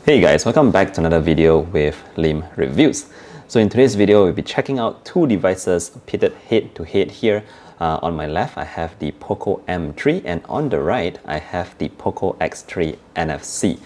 Hey guys, welcome back to another video with Lim Reviews. So in today's video, we'll be checking out two devices pitted head to head here. On my left, I have the POCO M3 and on the right, I have the POCO X3 NFC.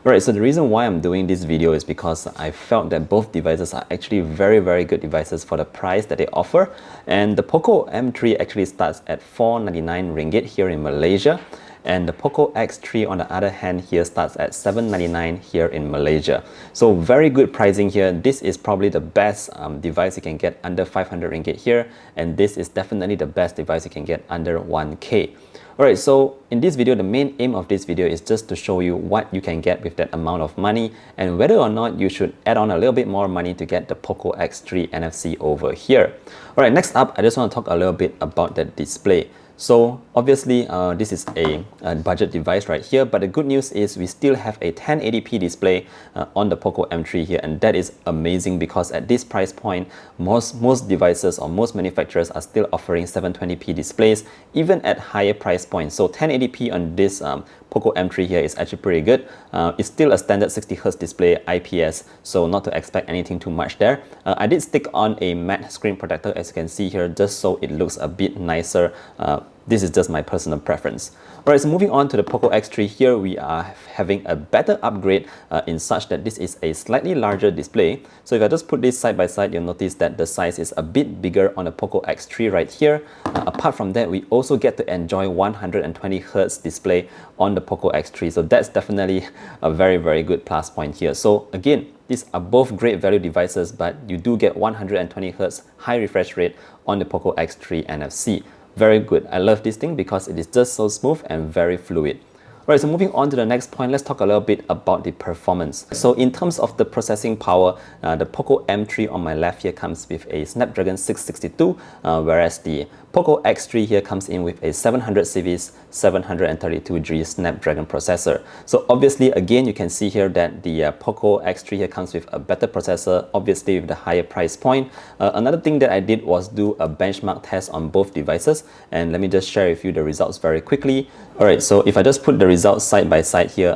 Alright, so the reason why I'm doing this video is because I felt that both devices are actually very good devices for the price that they offer. And the POCO M3 actually starts at 499 ringgit here in Malaysia. And the POCO X3 on the other hand here starts at 799 here in Malaysia. So very good pricing here. This is probably the best device you can get under 500 ringgit here. And this is definitely the best device you can get under 1K. Alright, so in this video, the main aim of this video is just to show you what you can get with that amount of money and whether or not you should add on a little bit more money to get the POCO X3 NFC over here. Alright, next up, I just want to talk a little bit about the display. So obviously this is a budget device right here, but the good news is we still have a 1080p display on the POCO M3 here, and that is amazing because at this price point most devices or most manufacturers are still offering 720p displays even at higher price points. So 1080p on this POCO M3 here is actually pretty good. It's still a standard 60Hz display, IPS, so not to expect anything too much there. I did stick on a matte screen protector as you can see here just so it looks a bit nicer. This is just my personal preference. Alright, so moving on to the POCO X3 here, we are having a better upgrade in such that this is a slightly larger display. So if I just put this side by side, you'll notice that the size is a bit bigger on the POCO X3 right here. Apart from that, we also get to enjoy 120Hz display on the POCO X3. So that's definitely a very good plus point here. So again, these are both great value devices, but you do get 120Hz high refresh rate on the POCO X3 NFC. Very good. I love this thing because it is just so smooth and very fluid. Alright, so moving on to the next point, let's talk a little bit about the performance. So in terms of the processing power, the POCO M3 on my left here comes with a Snapdragon 662, whereas the POCO X3 here comes in with a 700 series 732G Snapdragon processor. So obviously, again, you can see here that the POCO X3 here comes with a better processor, obviously with the higher price point. Another thing that I did was do a benchmark test on both devices, and let me just share with you the results very quickly. Alright, so if I just put the results side by side here,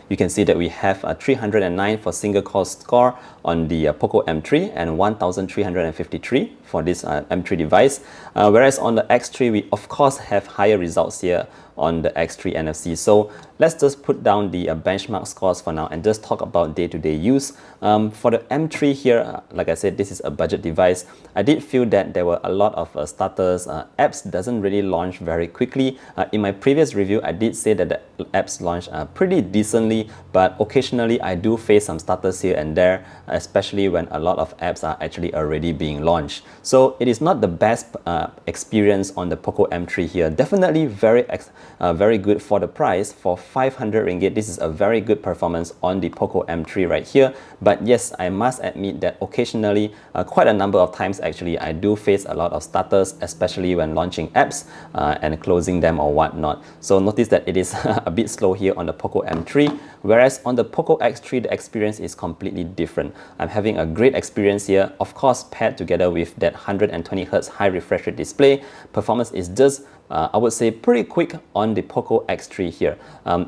you can see that we have a 309 for single core score on the POCO M3 and 1353 for this M3 device, whereas on the X3 we of course have higher results here on the X3 NFC. So let's just put down the benchmark scores for now and just talk about day-to-day use. For the M3 here, like I said, this is a budget device. I did feel that there were a lot of stutters. Apps doesn't really launch very quickly. In my previous review, I did say that the apps launch pretty decently, but occasionally I do face some stutters here and there, especially when a lot of apps are actually already being launched. So it is not the best experience on the POCO M3 here. Definitely very good for the price. For 500 ringgit, this is a very good performance on the POCO M3 right here. But yes, I must admit that occasionally, quite a number of times actually, I do face a lot of stutters, especially when launching apps and closing them or whatnot. So notice that it is a bit slow here on the POCO M3, whereas on the POCO X3, the experience is completely different. I'm having a great experience here, of course, paired together with that 120Hz high refresh rate display. Performance is just I would say pretty quick on the POCO X3 here.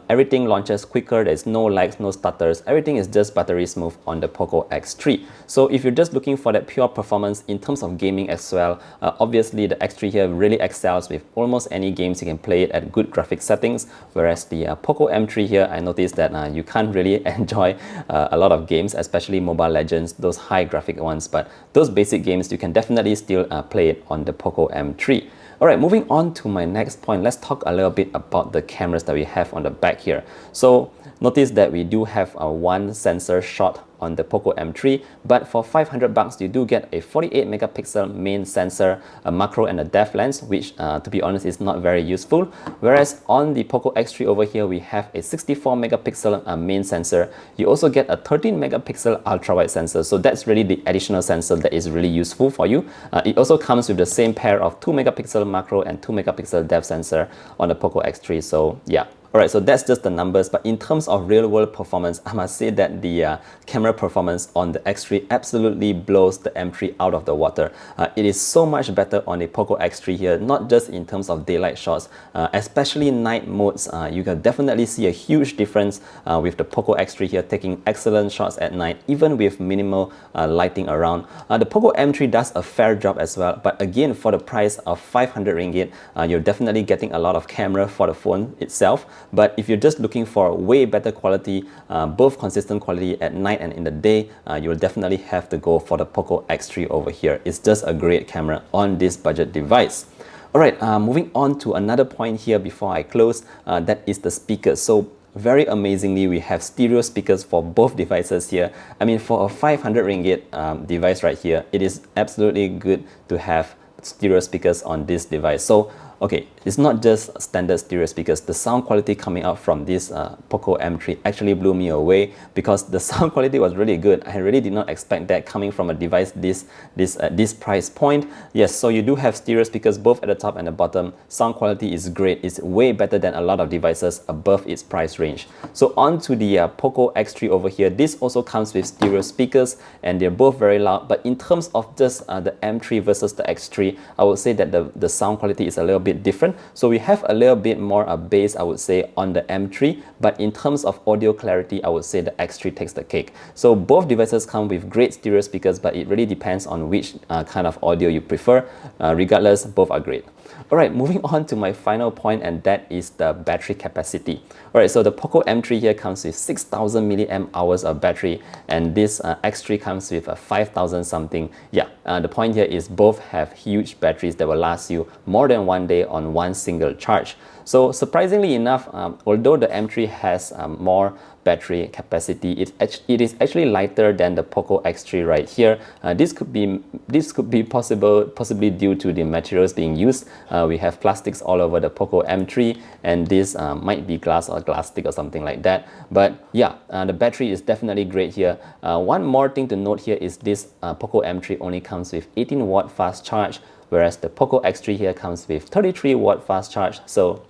Everything launches quicker, there's no lags, no stutters, everything is just buttery smooth on the POCO X3. So if you're just looking for that pure performance in terms of gaming as well, obviously the X3 here really excels with almost any games. You can play it at good graphic settings, whereas the POCO M3 here, I noticed that you can't really enjoy a lot of games, especially Mobile Legends, those high graphic ones, but those basic games you can definitely still play it on the POCO M3. Alright, moving on to my next point, let's talk a little bit about the cameras that we have on the back here. So notice that we do have a one sensor shot on the POCO M3, but for 500 bucks you do get a 48 megapixel main sensor, a macro and a depth lens, which to be honest is not very useful. Whereas on the POCO X3 over here we have a 64 megapixel main sensor. You also get a 13 megapixel ultra wide sensor, so that's really the additional sensor that is really useful for you. It also comes with the same pair of 2 megapixel macro and 2 megapixel depth sensor on the POCO X3. So yeah, Alright, so that's just the numbers, but in terms of real-world performance, I must say that the camera performance on the X3 absolutely blows the M3 out of the water. It is so much better on the POCO X3 here, not just in terms of daylight shots, especially night modes. You can definitely see a huge difference with the POCO X3 here, taking excellent shots at night, even with minimal lighting around. The POCO M3 does a fair job as well, but again, for the price of 500 ringgit, you're definitely getting a lot of camera for the phone itself. But if you're just looking for way better quality, both consistent quality at night and in the day, you'll definitely have to go for the POCO X3 over here. It's just a great camera on this budget device. Alright, moving on to another point here before I close, that is the speakers. So very amazingly, we have stereo speakers for both devices here. I mean, for a 500 ringgit device right here, it is absolutely good to have stereo speakers on this device. So okay, it's not just standard stereo speakers. The sound quality coming out from this POCO M3 actually blew me away, because the sound quality was really good. I really did not expect that coming from a device this price point. Yes, so you do have stereo speakers both at the top and the bottom. Sound quality is great. It's way better than a lot of devices above its price range. So on to the POCO X3 over here. This also comes with stereo speakers, and they're both very loud. But in terms of just the M3 versus the X3, I would say that the sound quality is a little bit different. So we have a little bit more bass, I would say, on the M3, but in terms of audio clarity, I would say the X3 takes the cake. So both devices come with great stereo speakers, but it really depends on which kind of audio you prefer. Regardless, both are great. Alright, moving on to my final point, and that is the battery capacity. Alright, so the POCO M3 here comes with 6000 milliamp hours of battery, and this X3 comes with 5000 something. Yeah, the point here is both have huge batteries that will last you more than one day on one single charge. So surprisingly enough, although the M3 has more battery capacity, it is actually lighter than the POCO X3 right here. This could be possibly due to the materials being used. We have plastics all over the POCO M3, and this might be glass or plastic or something like that. But yeah, the battery is definitely great here. One more thing to note here is this POCO M3 only comes with 18 watt fast charge, whereas the POCO X3 here comes with 33 watt fast charge. So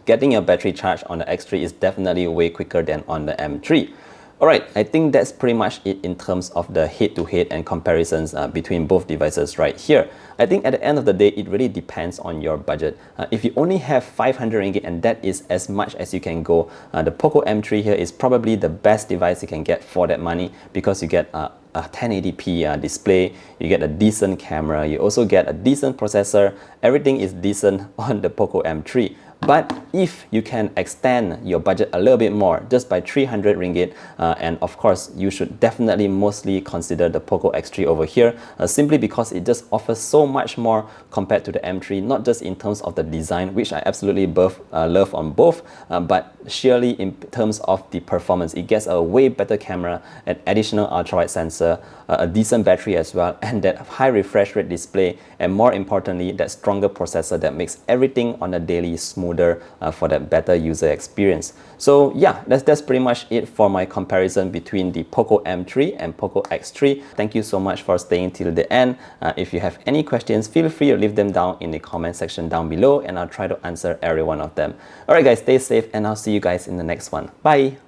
getting your battery charge on the X3 is definitely way quicker than on the M3. Alright, I think that's pretty much it in terms of the head-to-head and comparisons between both devices right here. I think at the end of the day, it really depends on your budget. If you only have 500 ringgit and that is as much as you can go, the POCO M3 here is probably the best device you can get for that money, because you get a 1080p display, you get a decent camera, you also get a decent processor. Everything is decent on the POCO M3. But if you can extend your budget a little bit more, just by 300 ringgit, and of course, you should definitely mostly consider the POCO X3 over here, simply because it just offers so much more compared to the M3, not just in terms of the design, which I absolutely love on both, but surely in terms of the performance. It gets a way better camera, an additional ultra-wide sensor, a decent battery as well, and that high refresh rate display, and more importantly, that stronger processor that makes everything on a daily smoother for that better user experience. So yeah, that's pretty much it for my comparison between the POCO M3 and POCO X3. Thank you so much for staying till the end. If you have any questions, feel free to leave them down in the comment section down below, and I'll try to answer every one of them. Alright guys, stay safe, and I'll see you guys in the next one. Bye!